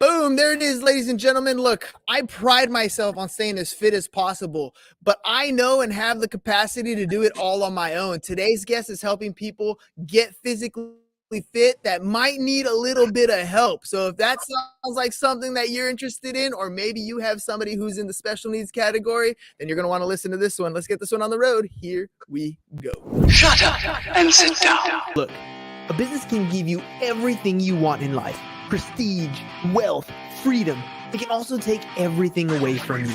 Boom, there it is, ladies and gentlemen. Look, I pride myself on staying as fit as possible, but I know and have the capacity to do it all on my own. Today's guest is helping people get physically fit that might need a little bit of help. So if that sounds like something that you're interested in, or maybe you have somebody who's in the special needs category, then you're going to want to listen to this one. Let's get this one on the road. Here we go. Shut up and sit down. Look, a business can give you everything you want in life. Prestige, wealth, freedom. It can also take everything away from you.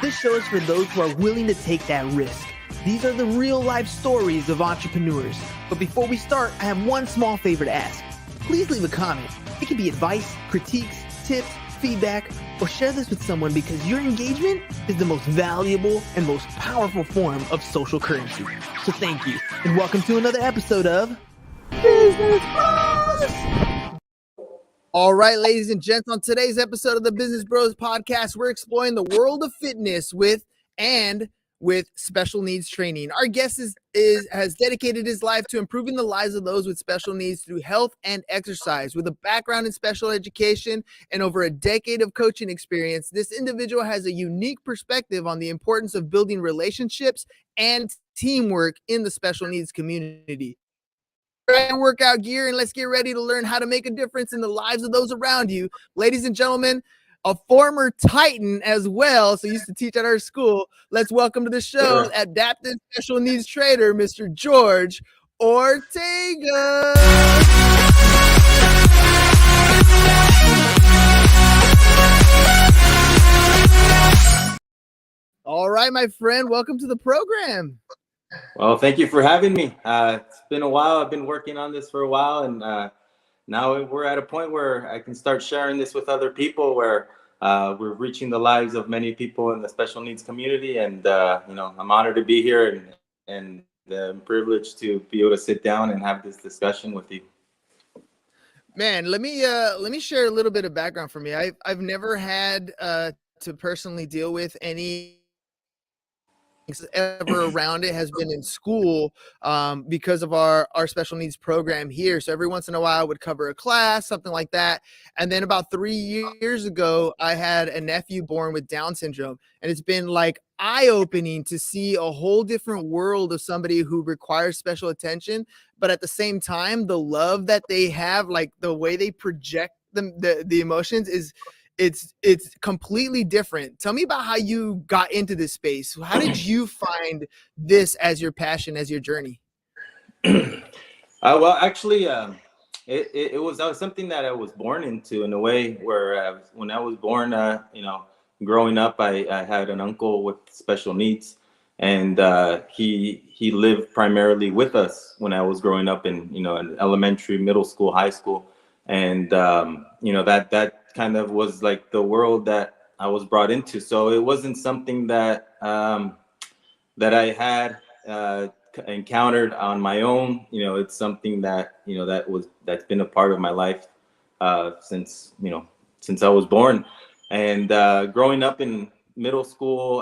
This show is for those who are willing to take that risk. These are the real life stories of entrepreneurs. But before we start, I have one small favor to ask. Please leave a comment. It can be advice, critiques, tips, feedback, or share this with someone because your engagement is the most valuable and most powerful form of social currency. So thank you, and welcome to another episode of Business Bros. All right, ladies and gents, on today's episode of the Business Bros podcast, we're exploring the world of fitness with special needs training. Our guest has dedicated his life to improving the lives of those with special needs through health and exercise. With a background in special education and over a decade of coaching experience, this individual has a unique perspective on the importance of building relationships and teamwork in the special needs community. Workout gear, and let's get ready to learn how to make a difference in the lives of those around you. Ladies and gentlemen, a former Titan as well, so he used to teach at our school. Let's welcome to the show adaptive special needs trainer, Mr. Jorge Ortega. All right, my friend, welcome to the program. Well, thank you for having me. It's been a while. I've been working on this for a while, and now we're at a point where I can start sharing this with other people, where we're reaching the lives of many people in the special needs community. And I'm honored to be here and privileged to be able to sit down and have this discussion with you. Man, let me share a little bit of background for me. I've never had to personally deal with any ever around it. Has been in school because of our special needs program here. So every once in a while I would cover a class, something like that. And then about 3 years ago, I had a nephew born with Down syndrome. And it's been like eye-opening to see a whole different world of somebody who requires special attention. But at the same time, the love that they have, like the way they project the emotions is it's completely different. Tell me about how you got into this space. How did you find this as your passion, as your journey? Well, actually, it was something that I was born into, in a way where when I was born, growing up, I had an uncle with special needs, and he lived primarily with us when I was growing up in elementary, middle school, high school, and that kind of was like the world that I was brought into. So it wasn't something that that I had encountered on my own. It's something that that's been a part of my life since I was born. And growing up in middle school,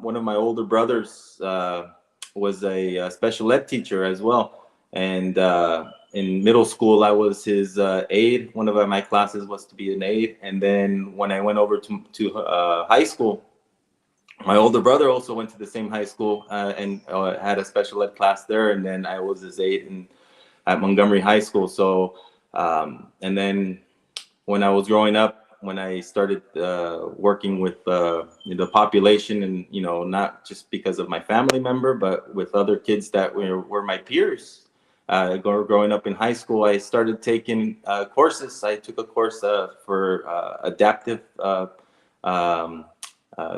one of my older brothers was a special ed teacher as well, and in middle school, I was his aide. One of my classes was to be an aide. And then when I went over to high school, my older brother also went to the same high school and had a special ed class there. And then I was his aide at Montgomery High School. So, and then when I was growing up, when I started working with the population, and not just because of my family member, but with other kids that were my peers. Growing up in high school, I started taking courses. I took a course for adaptive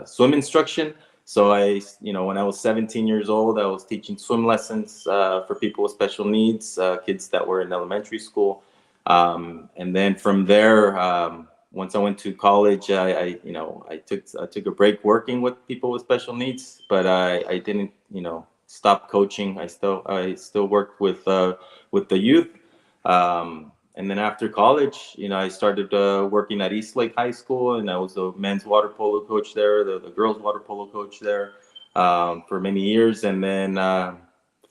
swim instruction. So when I was 17 years old, I was teaching swim lessons for people with special needs, kids that were in elementary school. And then from there, once I went to college, I took a break working with people with special needs, but I didn't, stop coaching. I still worked with the youth. And then after college, I started working at Eastlake High School, and I was the men's water polo coach there, the girls water polo coach there for many years. And then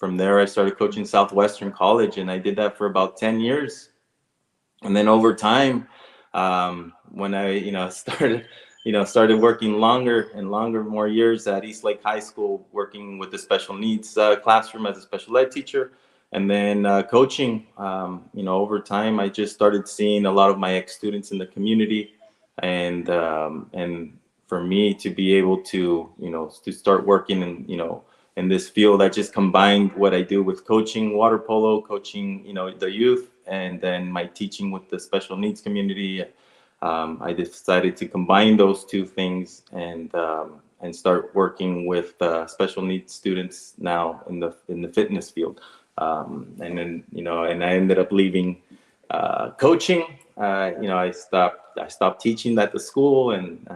from there, I started coaching Southwestern College, and I did that for about 10 years. And then over time, When I, started working longer and longer, more years at East Lake High School, working with the special needs classroom as a special ed teacher, and then coaching. Over time, I just started seeing a lot of my ex-students in the community, and for me to be able to, to start working in this field, I just combined what I do with coaching water polo, coaching, the youth, and then my teaching with the special needs community. I decided to combine those two things and start working with special needs students now in the fitness field. And then, and I ended up leaving coaching. I stopped teaching at the school, and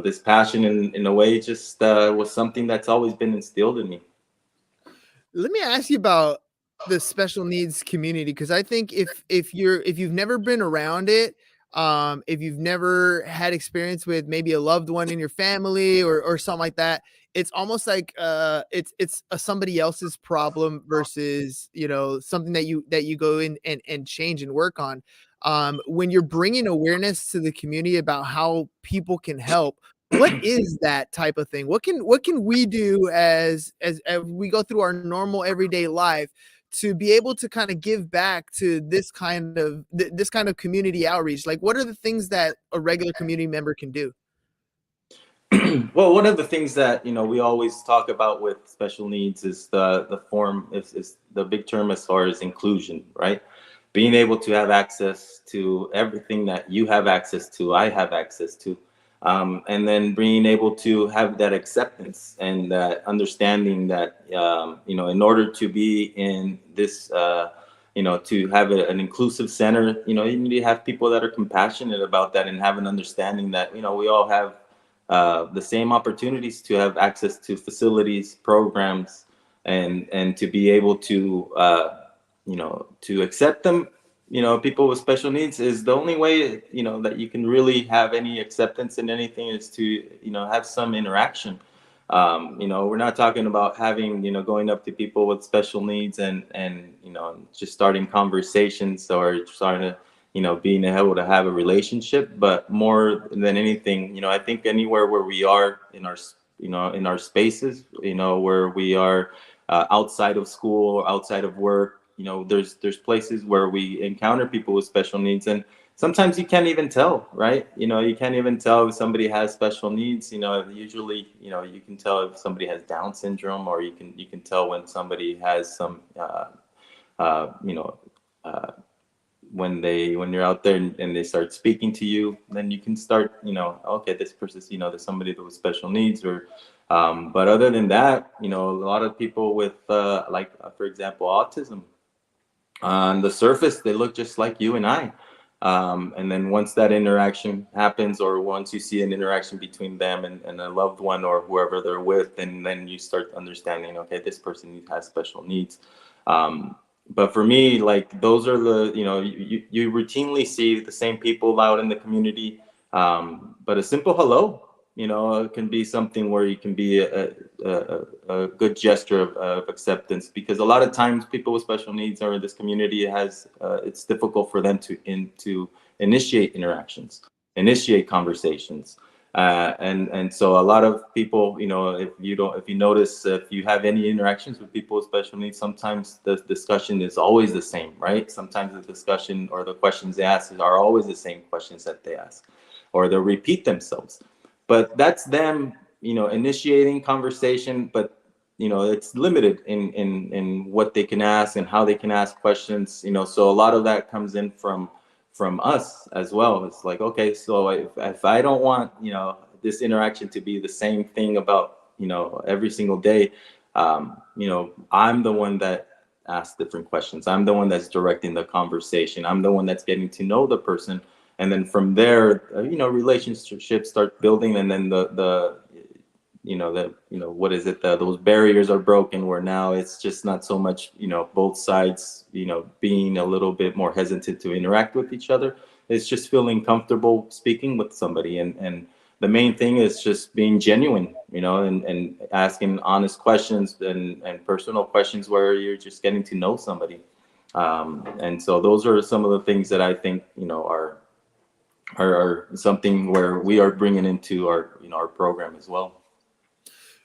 this passion in a way just was something that's always been instilled in me. Let me ask you about the special needs community, because I think if you've never been around it, if you've never had experience with maybe a loved one in your family or something like that, it's almost like it's somebody else's problem versus something that you go in and change and work on. When you're bringing awareness to the community about how people can help, what is that type of thing? What can we do as we go through our normal everyday life to be able to kind of give back to this kind of community outreach? Like, what are the things that a regular community member can do? Well, one of the things that we always talk about with special needs is the form is the big term as far as inclusion, right? Being able to have access to everything that you have access to, I have access to, and then being able to have that acceptance and that understanding that in order to be in this. To have an inclusive center, you need to have people that are compassionate about that and have an understanding that, we all have the same opportunities to have access to facilities, programs, and to be able to to accept them. People with special needs is the only way that you can really have any acceptance in anything is to have some interaction. We're not talking about having going up to people with special needs and just starting conversations or starting to being able to have a relationship, but more than anything, I think anywhere where we are in our, in our spaces, where we are outside of school or outside of work, there's places where we encounter people with special needs, and sometimes you can't even tell, right? You can't even tell if somebody has special needs. Usually, you can tell if somebody has Down syndrome, or you can tell when somebody has some, you know, uh, when you're out there and they start speaking to you, then you can start, okay, this person's, there's somebody with special needs, or but other than that, a lot of people with for example, autism, on the surface they look just like you and I, and then once that interaction happens, or once you see an interaction between them and a loved one or whoever they're with, and then you start understanding, okay, this person has special needs. But for me, like, those are the, you routinely see the same people out in the community, but a simple hello, can be something where you can be a good gesture of acceptance, because a lot of times people with special needs or in this community it's difficult for them to initiate interactions, initiate conversations. And so a lot of people, if you notice, if you have any interactions with people with special needs, sometimes the discussion is always the same, right? Sometimes the discussion or the questions they ask are always the same questions that they ask, or they'll repeat themselves. But that's them, initiating conversation, but it's limited in what they can ask and how they can ask questions. So a lot of that comes in from us as well. It's like, okay, so if I don't want this interaction to be the same thing about every single day, I'm the one that asks different questions. I'm the one that's directing the conversation. I'm the one that's getting to know the person, and then from there, relationships start building, and then what is it, those barriers are broken, where now it's just not so much both sides being a little bit more hesitant to interact with each other. It's just feeling comfortable speaking with somebody, and the main thing is just being genuine, and asking honest questions and personal questions where you're just getting to know somebody. And so those are some of the things that I think are are something where we are bringing into our, our program as well.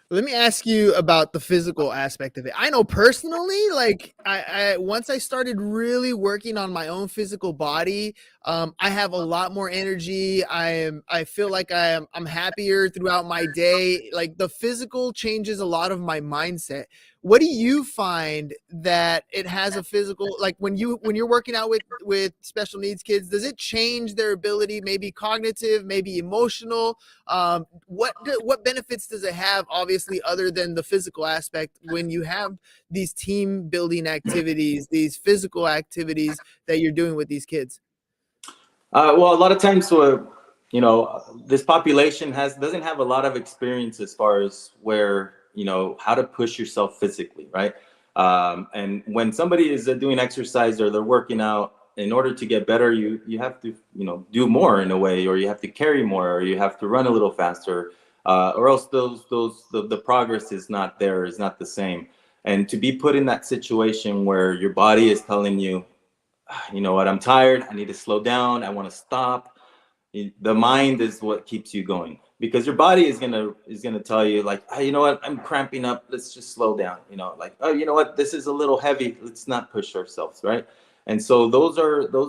Let me ask you about the physical aspect of it. I know personally, like I once I started really working on my own physical body, I have a lot more energy. I feel like I'm happier throughout my day. Like the physical changes a lot of my mindset. What do you find that it has a physical, like when you're working out with special needs kids, does it change their ability, maybe cognitive, maybe emotional? What benefits does it have, obviously, other than the physical aspect, when you have these team building activities, these physical activities that you're doing with these kids? Well, a lot of times, this population doesn't have a lot of experience as far as where, how to push yourself physically, right? And when somebody is doing exercise or they're working out, in order to get better, you have to, do more in a way, or you have to carry more, or you have to run a little faster, or else the progress is not there, is not the same. And to be put in that situation where your body is telling you, you know what, I'm tired, I need to slow down, I want to stop. The mind is what keeps you going, because your body is gonna tell you, like, oh, you know what, I'm cramping up, let's just slow down, like, oh, you know what, this is a little heavy, let's not push ourselves, right? And so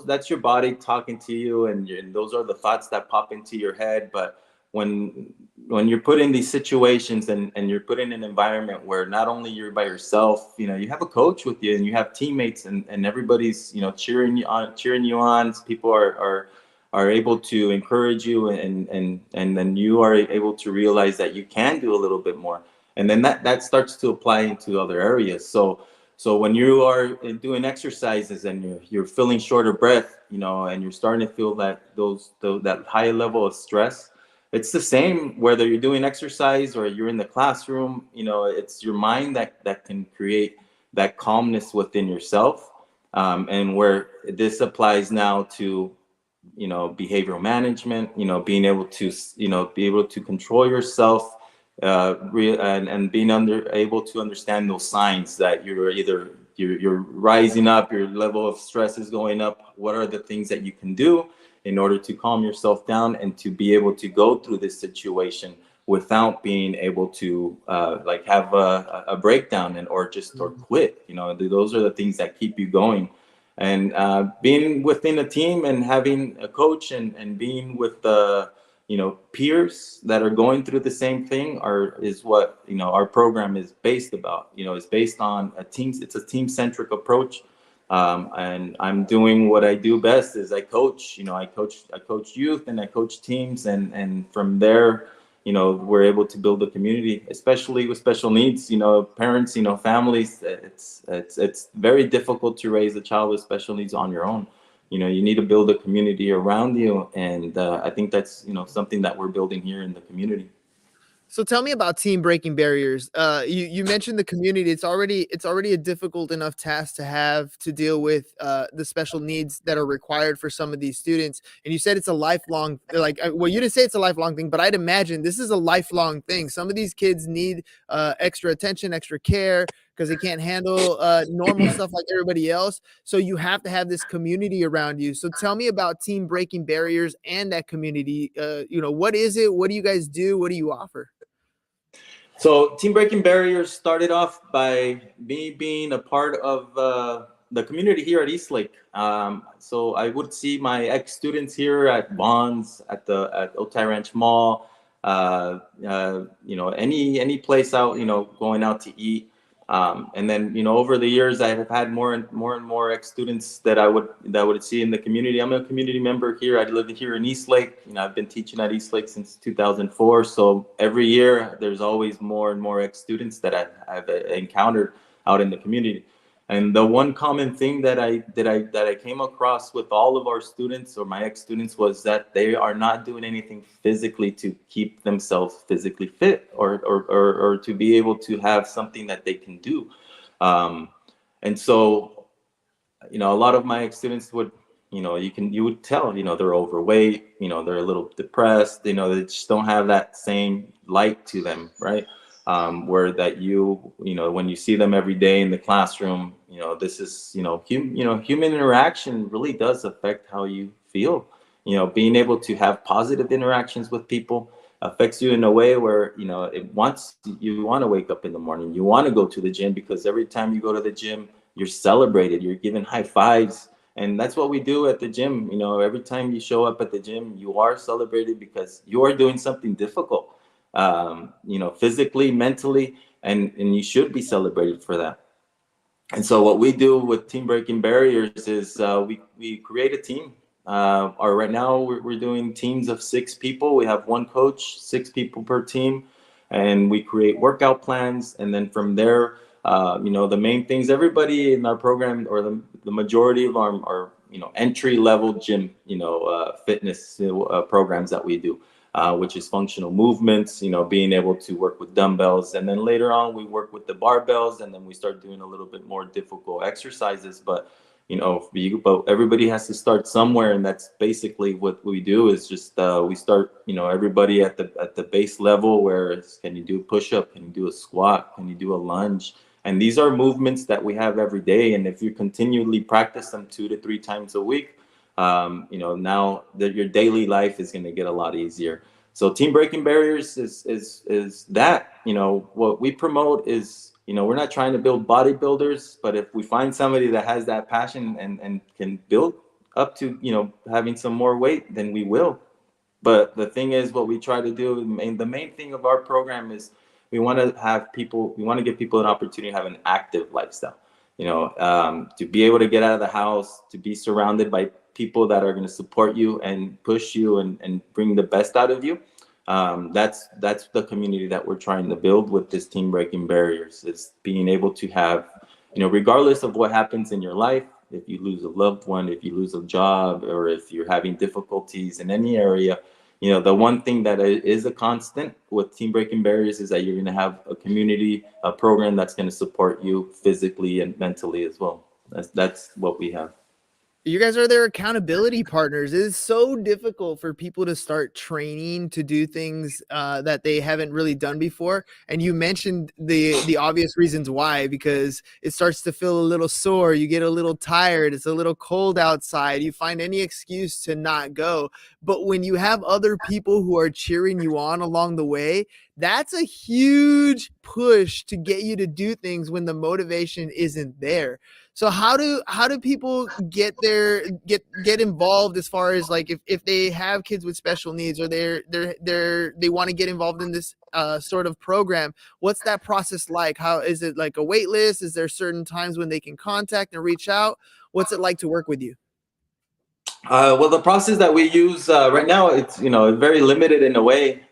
that's your body talking to you, and those are the thoughts that pop into your head. But when you're put in these situations, and you're put in an environment where not only you're by yourself, you have a coach with you, and you have teammates, and everybody's cheering you on. People are able to encourage you, and then you are able to realize that you can do a little bit more, and then that starts to apply into other areas. So when you are doing exercises and you're feeling short of breath, and you're starting to feel that high level of stress, it's the same whether you're doing exercise or you're in the classroom. It's your mind that can create that calmness within yourself, and where this applies now to behavioral management, being able to be able to control yourself, and being able to understand those signs that you're rising up, your level of stress is going up. What are the things that you can do in order to calm yourself down and to be able to go through this situation without being able to like have a breakdown or quit? Those are the things that keep you going. And being within a team and having a coach, and being with peers that are going through the same thing is what our program is based about. It's based on it's a team-centric approach. And I'm doing what I do best, is I coach. I coach youth, and I coach teams, and from there, we're able to build a community, especially with special needs. Parents, families. It's very difficult to raise a child with special needs on your own. You need to build a community around you, and I think that's something that we're building here in the community. So tell me about team breaking barriers. You mentioned the community. It's already a difficult enough task to have to deal with the special needs that are required for some of these students. And you said it's a lifelong, like, well, you didn't say it's a lifelong thing, but I'd imagine this is a lifelong thing. Some of these kids need extra attention, extra care, because they can't handle normal stuff like everybody else. So you have to have this community around you. So tell me about team breaking barriers and that community. What is it? What do you guys do? What do you offer? So Team Breaking Barriers started off by me being a part of the community here at Eastlake. So I would see my ex-students here at Bonds, at Otay Ranch Mall, any place out, going out to eat. And then, over the years, I have had more and more ex-students that I would see in the community. I'm a community member here. I live here in Eastlake. I've been teaching at Eastlake since 2004. So every year, there's always more and more ex-students that I've encountered out in the community. And the one common thing that I came across with all of our students, or my ex-students, was that they are not doing anything physically to keep themselves physically fit, or to be able to have something that they can do. And so, a lot of my ex-students would, you would tell, they're overweight, they're a little depressed, they just don't have that same light to them, right? Where that when you see them every day in the classroom, this is human interaction really does affect how you feel. being able to have positive interactions with people affects you in a way where, you want to wake up in the morning, you want to go to the gym, because every time you go to the gym, you're celebrated, you're given high fives. And that's what we do at the gym. Every time you show up at the gym, you are celebrated because you are doing something difficult, physically, mentally, and you should be celebrated for that. And so what we do with Team Breaking Barriers is we create a team. Or right now we're doing teams of 6 people. We have 1 coach, 6 people per team, and we create workout plans. And then from there, the main things, everybody in our program, or the majority of our entry level gym, fitness programs that we do. Which is functional movements, being able to work with dumbbells. And then later on, we work with the barbells, and then we start doing a little bit more difficult exercises. But, but everybody has to start somewhere. And that's basically what we do, is just we start, everybody at the base level, where it's, can you do a push-up? Can you do a squat? Can you do a lunge? And these are movements that we have every day. And if you continually practice them 2 to 3 times a week, now that your daily life is going to get a lot easier. So Team Breaking Barriers is that, what we promote is, we're not trying to build bodybuilders, but if we find somebody that has that passion and can build up to, having some more weight, then we will. But the thing is, what we try to do, and the main thing of our program is, we want to give people an opportunity to have an active lifestyle, to be able to get out of the house, to be surrounded by people that are going to support you and push you and bring the best out of you. That's the community that we're trying to build with this Team Breaking Barriers, is being able to have, regardless of what happens in your life, if you lose a loved one, if you lose a job, or if you're having difficulties in any area, the one thing that is a constant with Team Breaking Barriers is that you're going to have a community, a program that's going to support you physically and mentally as well. That's what we have. You guys are their accountability partners. It is so difficult for people to start training to do things that they haven't really done before. And you mentioned the obvious reasons why, because it starts to feel a little sore. You get a little tired. It's a little cold outside. You find any excuse to not go. But when you have other people who are cheering you on along the way, that's a huge push to get you to do things when the motivation isn't there. So how do people get involved, as far as like if they have kids with special needs, or they want to get involved in this sort of program? What's that process like? How is it, like a wait list? Is there certain times when they can contact and reach out? What's it like to work with you? Well, the process that we use right now, it's very limited in a way,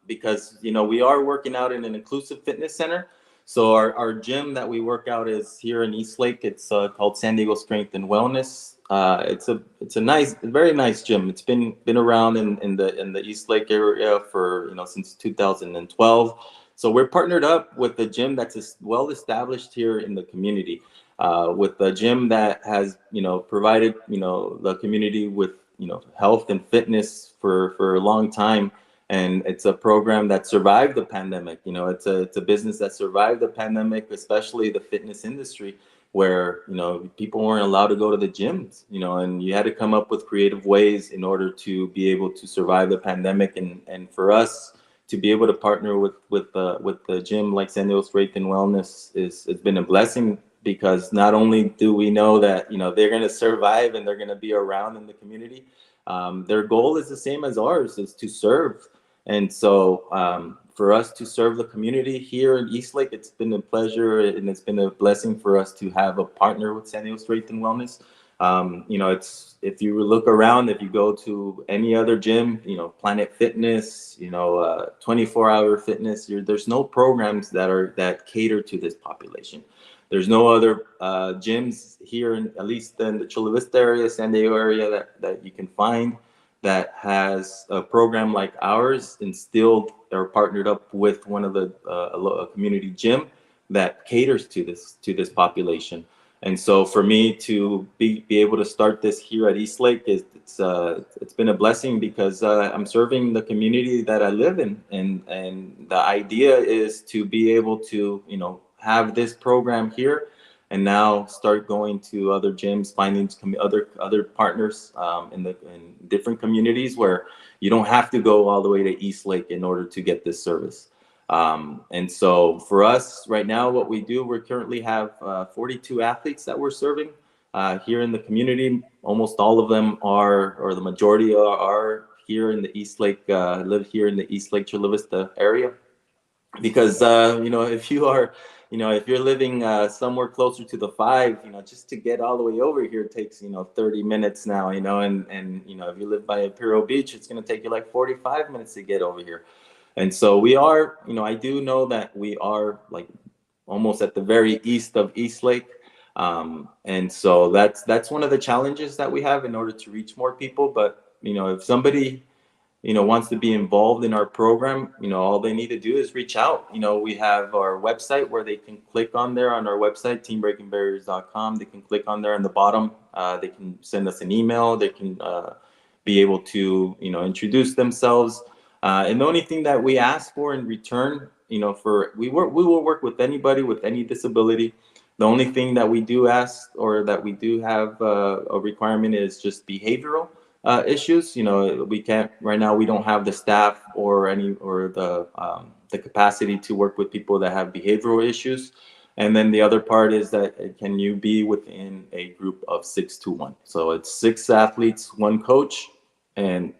because we are working out in an inclusive fitness center. So our gym that we work out is here in Eastlake. It's called San Diego Strength and Wellness. It's a very nice gym. It's been around in the Eastlake area for since 2012. So we're partnered up with a gym that's well established here in the community, with a gym that has provided the community with health and fitness for a long time. And it's a program that survived the pandemic. It's a business that survived the pandemic, especially the fitness industry, where people weren't allowed to go to the gyms, and you had to come up with creative ways in order to be able to survive the pandemic. And for us to be able to partner with the gym like San Diego Strength and Wellness it's been a blessing, because not only do we know that they're going to survive and they're going to be around in the community, their goal is the same as ours, is to serve. And so for us to serve the community here in Eastlake, it's been a pleasure, and it's been a blessing for us to have a partner with San Diego Strength and Wellness. It's, if you look around, if you go to any other gym, Planet Fitness, 24-hour fitness, there's no programs that cater to this population. There's no other gyms here, at least in the Chula Vista area, San Diego area, that you can find that has a program like ours, instilled or partnered up with one of the a community gym that caters to this population. And so for me to be able to start this here at Eastlake, it's been a blessing, because I'm serving the community that I live in, and the idea is to be able to have this program here and now start going to other gyms, finding other partners in different communities where you don't have to go all the way to East Lake in order to get this service. And so for us right now, what we do, we currently have 42 athletes that we're serving here in the community. Almost all of them are, or the majority are here in the East Lake, live here in the East Lake Chula Vista area. Because if you're living somewhere closer to the 5, just to get all the way over here takes 30 minutes now, and if you live by Imperial Beach, it's going to take you like 45 minutes to get over here. And so we are, I do know that we are like almost at the very east of East Lake. And so that's one of the challenges that we have in order to reach more people. But if somebody wants to be involved in our program, all they need to do is reach out. We have our website where they can click on there on our website, teambreakingbarriers.com. They can click on there in the bottom. They can send us an email. They can be able to, introduce themselves. And the only thing that we ask for in return, we will work with anybody with any disability. The only thing that we do ask, or that we do have a requirement, is just behavioral issues. We can't right now. We don't have the staff or the capacity to work with people that have behavioral issues. And then the other part is that can you be within a group of 6 to 1? So it's 6 athletes, 1 coach, and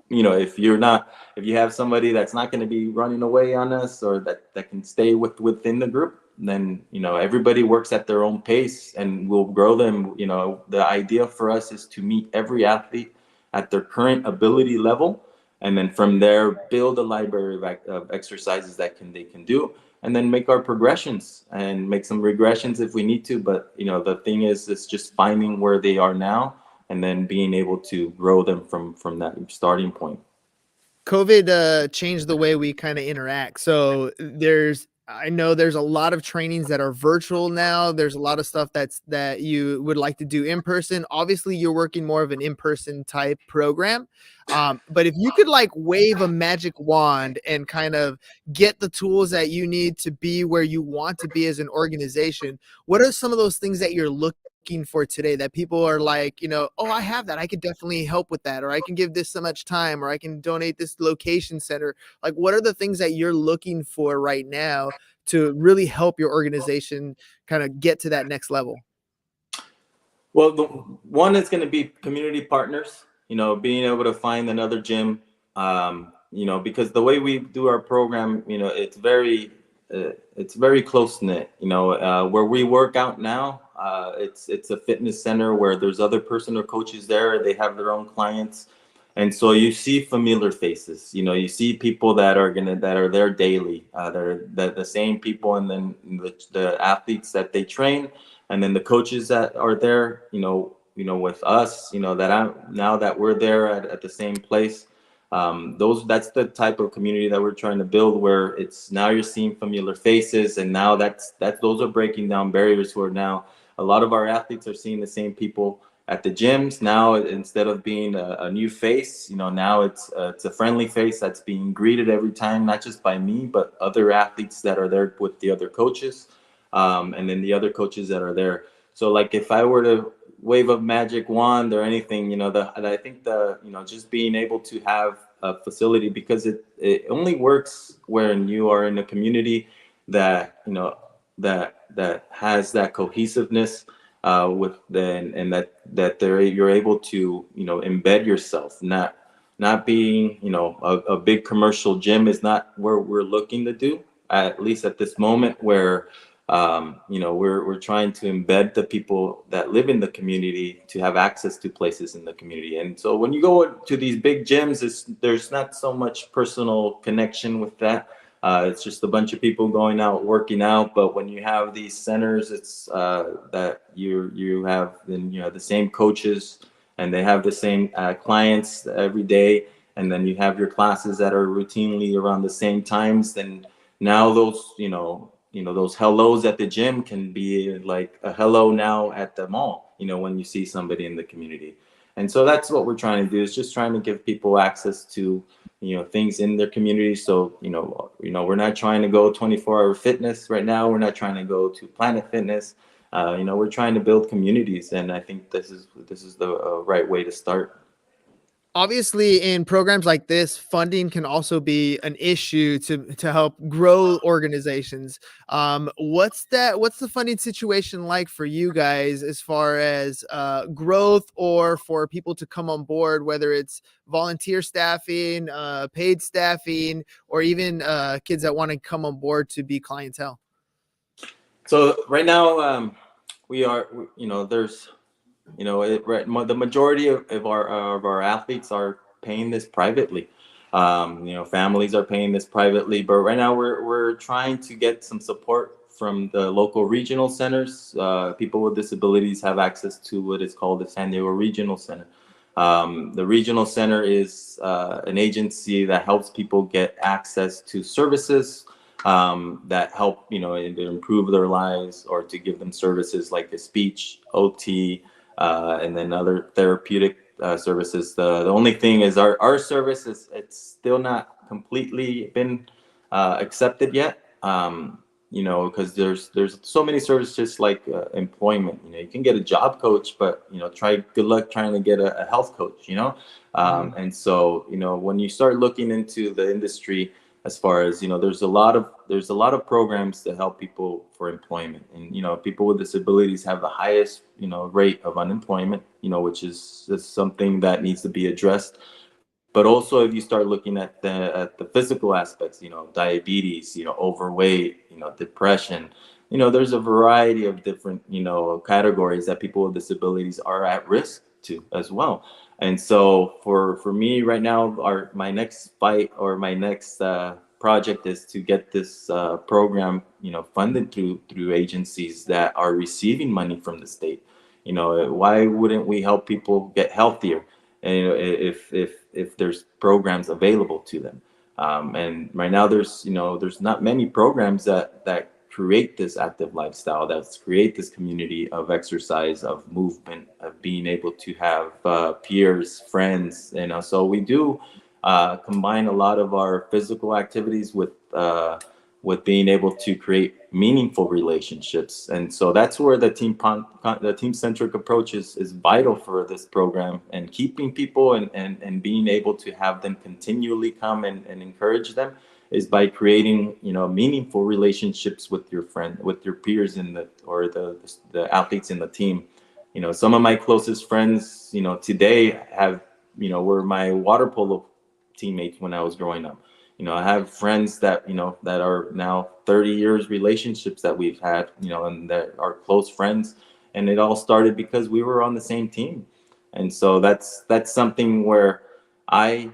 if you have somebody that's not going to be running away on us, or that can stay within the group, then everybody works at their own pace and we'll grow them. The idea for us is to meet every athlete at their current ability level, and then from there build a library of exercises that they can do, and then make our progressions and make some regressions if we need to. But the thing is, it's just finding where they are now and then being able to grow them from that starting point. COVID changed the way we kind of interact. So I know there's a lot of trainings that are virtual now. There's a lot of stuff that you would like to do in person. Obviously, you're working more of an in-person type program. But if you could like wave a magic wand and kind of get the tools that you need to be where you want to be as an organization, what are some of those things that you're looking for today that people are like, oh, I have that, I could definitely help with that, or I can give this so much time, or I can donate this location center? Like, what are the things that you're looking for right now to really help your organization kind of get to that next level? Well, the one is going to be community partners, being able to find another gym, because the way we do our program, it's very close knit. Where we work out now, it's a fitness center where there's other personal coaches there. They have their own clients, and so you see familiar faces. You see people that are there daily. That the same people, and then the athletes that they train, and then the coaches that are there. With us. Now that we're there at the same place. That's the type of community that we're trying to build, where it's now you're seeing familiar faces, and now those are breaking down barriers, where now a lot of our athletes are seeing the same people at the gyms. Now, instead of being a new face, now it's a friendly face that's being greeted every time, not just by me, but other athletes that are there with the other coaches, and then the other coaches that are there. So like if I were to wave a magic wand or anything, I think just being able to have a facility, because it only works when you are in a community that that has that cohesiveness and that you're able to embed yourself, not being a big commercial gym is not where we're looking to do, at least at this moment, where we're trying to embed the people that live in the community to have access to places in the community. And so when you go to these big gyms, there's not so much personal connection with that. It's just a bunch of people going out working out. But when you have these centers, it's that you have the same coaches, and they have the same clients every day, and then you have your classes that are routinely around the same times. Then now those those hellos at the gym can be like a hello now at the mall, when you see somebody in the community. And so that's what we're trying to do, is just trying to give people access to, things in their community. So, we're not trying to go 24-hour fitness right now. We're not trying to go to Planet Fitness. We're trying to build communities, and I think this is the right way to start. Obviously, in programs like this, funding can also be an issue to help grow organizations. What's the funding situation like for you guys as far as growth, or for people to come on board, whether it's volunteer staffing, paid staffing, or even kids that want to come on board to be clientele? So right now, we are, there's, the majority of our athletes are paying this privately. Families are paying this privately, but right now we're trying to get some support from the local regional centers. People with disabilities have access to what is called the San Diego Regional Center. The regional center is an agency that helps people get access to services that help, to improve their lives, or to give them services like the speech, OT, and then other therapeutic services. The only thing is our service it's still not completely been accepted yet. Because there's so many services like employment. You can get a job coach, but good luck trying to get a health coach. And so when you start looking into the industry, as far as there's a lot of programs to help people for employment, and people with disabilities have the highest rate of unemployment, which is something that needs to be addressed. But also, if you start looking at the physical aspects, diabetes, overweight, depression, there's a variety of different categories that people with disabilities are at risk to as well. And so for me right now, my next fight, or my next project, is to get this program funded through agencies that are receiving money from the state. Why wouldn't we help people get healthier? And if there's programs available to them, and right now there's not many programs that create this active lifestyle, that create this community of exercise, of movement, of being able to have peers, friends. So we do combine a lot of our physical activities with being able to create meaningful relationships. And so that's where the team-centric approach is vital for this program, and keeping people and being able to have them continually come and encourage them is by creating meaningful relationships with your with your peers or the athletes in the team. Some of my closest friends today were my water polo teammates when I was growing up. I have friends that that are now 30 years relationships that we've had, and that are close friends, and it all started because we were on the same team. And so that's something where I'm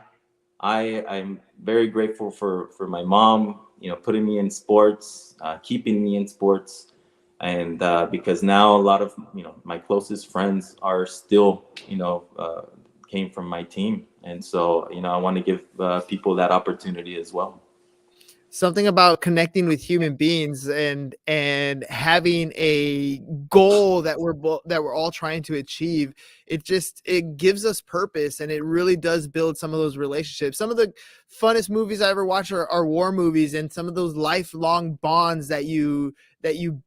very grateful for my mom, putting me in sports, keeping me in sports, and because now a lot of my closest friends are still came from my team. And so I want to give people that opportunity as well. Something about connecting with human beings and having a goal that we're all trying to achieve. It gives us purpose, and it really does build some of those relationships. Some of the funnest movies I ever watched are war movies, and some of those lifelong bonds that you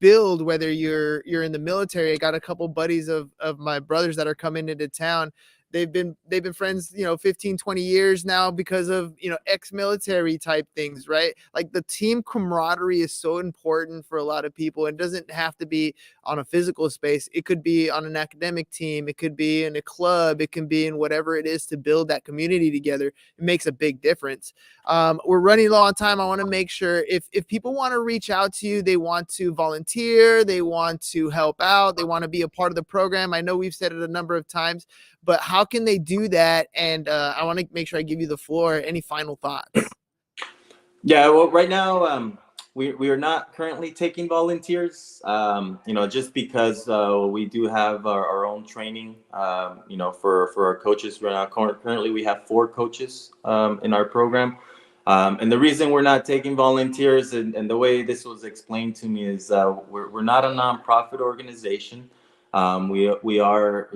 build, whether you're in the military. I got a couple buddies of my brothers that are coming into town. They've been friends 15, 20 years now because of ex-military type things, right? Like, the team camaraderie is so important for a lot of people. It doesn't have to be on a physical space. It could be on an academic team, it could be in a club, it can be in whatever it is to build that community together. It makes a big difference. We're running low on time. I want to make sure, if people want to reach out to you, they want to volunteer, they want to help out, they want to be a part of the program. I know we've said it a number of times, but how can they do that? And I want to make sure I give you the floor. Any final thoughts? Yeah, well, right now, we are not currently taking volunteers, just because we do have our own training, for our coaches. Right now, currently we have 4 coaches in our program. And the reason we're not taking volunteers, and the way this was explained to me, is we're not a nonprofit organization. We are,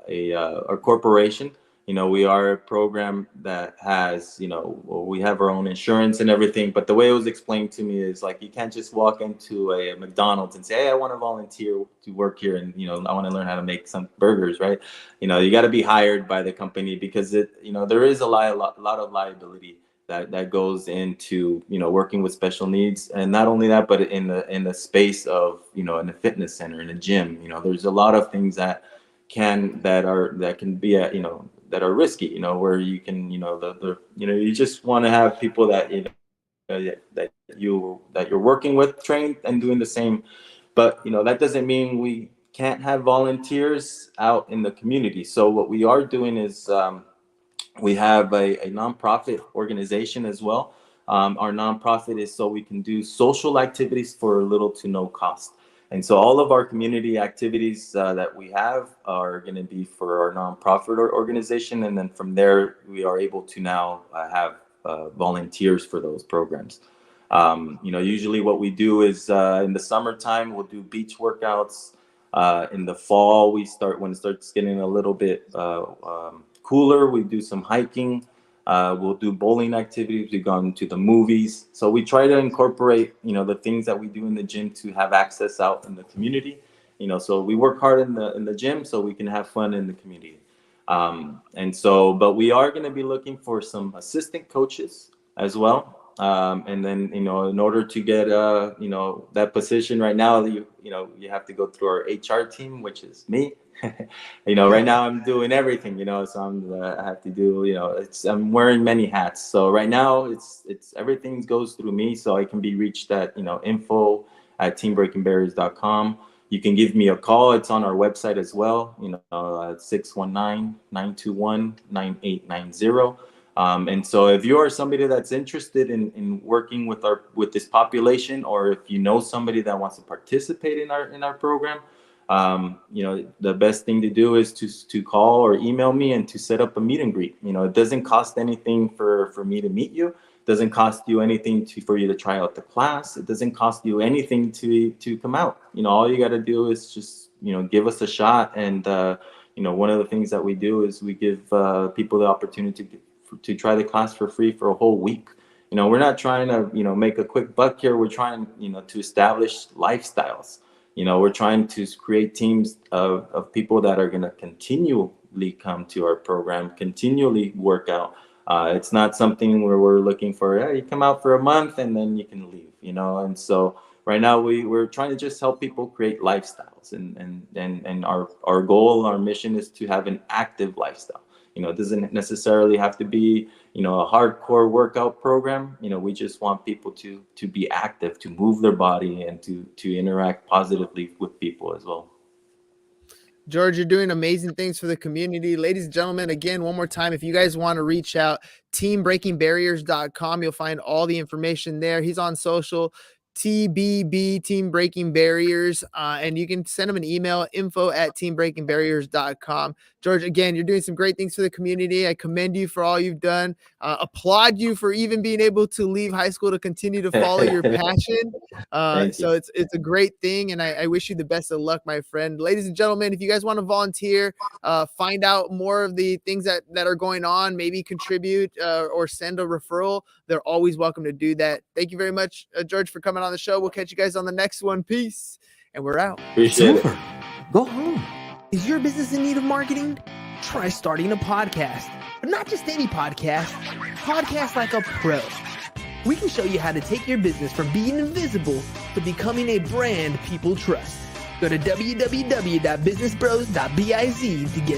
a corporation. we are a program that has, we have our own insurance and everything. But the way it was explained to me is like, you can't just walk into a McDonald's and say, hey, I want to volunteer to work here. And, I want to learn how to make some burgers, right? You got to be hired by the company, because there is a lot of liability that goes into, working with special needs. And not only that, but in the space of, in a fitness center, in a gym, there's a lot of things that can be that are risky, where you can, you just want to have people that, that you're working with trained and doing the same. But, that doesn't mean we can't have volunteers out in the community. So what we are doing is, we have a nonprofit organization as well. Our nonprofit is so we can do social activities for little to no cost. And so all of our community activities that we have are going to be for our nonprofit organization. And then from there, we are able to now have volunteers for those programs. Usually what we do is in the summertime, we'll do beach workouts. In the fall, when it starts getting a little bit cooler, we do some hiking. We'll do bowling activities. We've gone to the movies. So we try to incorporate, the things that we do in the gym to have access out in the community. So we work hard in the gym so we can have fun in the community. But we are going to be looking for some assistant coaches as well. And then, in order to get, that position right now, you have to go through our HR team, which is me. Right now I'm doing everything, so I have to do, I'm wearing many hats. So right now it's everything goes through me. So I can be reached at, info@teambreakingbarriers.com. You can give me a call. It's on our website as well, 619-921-9890. And so if you are somebody that's interested in working with this population, or if you know somebody that wants to participate in our program, the best thing to do is to call or email me and to set up a meet and greet. It doesn't cost anything for me to meet you. It doesn't cost you anything for you to try out the class. It doesn't cost you anything to come out. All you got to do is just, give us a shot. And, one of the things that we do is we give people the opportunity to try the class for free for a whole week. We're not trying to, make a quick buck here. We're trying, to establish lifestyles. We're trying to create teams of people that are going to continually come to our program, continually work out. It's not something where we're looking for, you come out for a month and then you can leave, And so right now we're trying to just help people create lifestyles. And our goal, our mission is to have an active lifestyle. It doesn't necessarily have to be, a hardcore workout program. We just want people to be active, to move their body, and to interact positively with people as well. George, you're doing amazing things for the community. Ladies and gentlemen, again, one more time, if you guys want to reach out, teambreakingbarriers.com. You'll find all the information there. He's on social, TBB, Team Breaking Barriers, and you can send him an email, info@teambreakingbarriers.com. George, again, you're doing some great things for the community. I commend you for all you've done. Applaud you for even being able to leave high school to continue to follow your passion. So it's a great thing, and I wish you the best of luck, my friend. Ladies and gentlemen, if you guys want to volunteer, find out more of the things that are going on, maybe contribute or send a referral, they're always welcome to do that. Thank you very much, George, for coming on the show. We'll catch you guys on the next one. Peace. And we're out. Appreciate it. Go home. Is your business in need of marketing? Try starting a podcast. But not just any podcast. Podcast like a pro. We can show you how to take your business from being invisible to becoming a brand people trust. Go to www.businessbros.biz to get